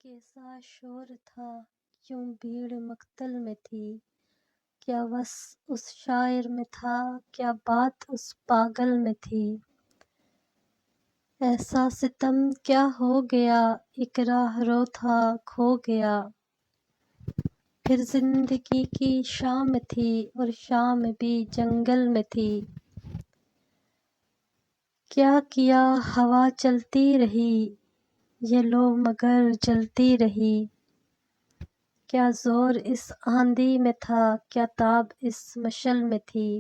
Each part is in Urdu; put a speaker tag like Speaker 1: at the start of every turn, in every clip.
Speaker 1: کیسا شور تھا یوں بھیڑ مقتل میں تھی، کیا وصف اس شاعر میں تھا، کیا بات اس پاگل میں تھی۔ ایسا ستم کیا ہو گیا، ایک راہ رو تھا کھو گیا۔ پھر زندگی کی شام تھی اور شام بھی جنگل میں تھی۔ کیا کیا ہوا چلتی رہی، یہ لو مگر جلتی رہی۔ کیا زور اس آندھی میں تھا، کیا تاب اس مشعل میں تھی۔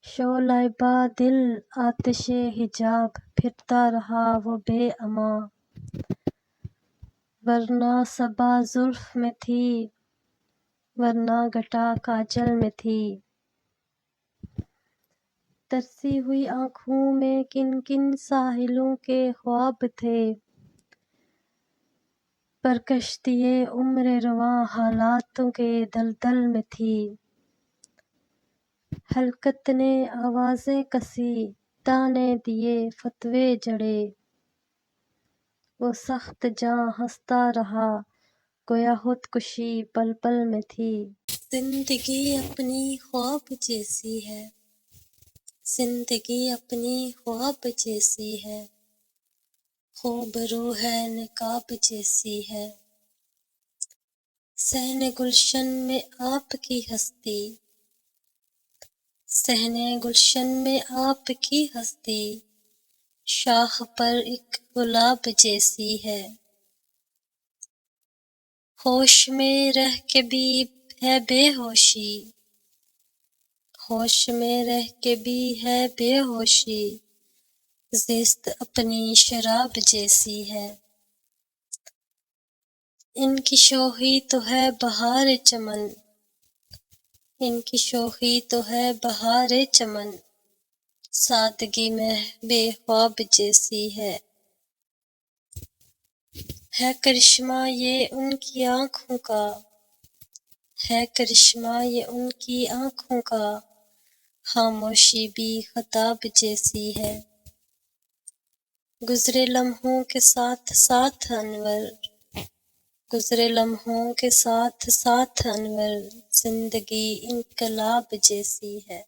Speaker 1: شعلہ با دل آتش حجاب، پھرتا رہا وہ بے امان۔ ورنہ صبا زلف میں تھی، ورنہ گھٹا کاجل میں تھی۔ ترسی ہوئی آنکھوں میں کن کن ساحلوں کے خواب تھے، پر کشتی عمر رواں حالاتوں کے دلدل میں تھی۔ حلقت نے آوازیں کسی، تانے دیے فتوے جڑے۔ وہ سخت جاں ہنستا رہا، گویا خودکشی پل پل میں تھی۔ زندگی اپنی خواب جیسی ہے، زندگی اپنی خواب جیسی ہے، خوب رو ہے نقاب جیسی ہے۔ صحن گلشن میں آپ کی ہستی، صحن گلشن میں آپ کی ہستی، شاخ پر ایک گلاب جیسی ہے۔ ہوش میں رہ کے بھی ہے بے ہوشی، ہوش میں رہ کے بھی ہے بے ہوشی، زیست اپنی شراب جیسی ہے۔ ان کی شوخی تو ہے بہار چمن، ان کی شوخی تو ہے بہار چمن، سادگی میں بے خواب جیسی ہے۔ ہے کرشمہ یہ ان کی آنکھوں کا، ہے کرشمہ یہ ان کی آنکھوں کا، خاموشی بھی خطاب جیسی ہے۔ گزرے لمحوں کے ساتھ ساتھ انور، گزرے لمحوں کے ساتھ ساتھ انور، زندگی انقلاب جیسی ہے۔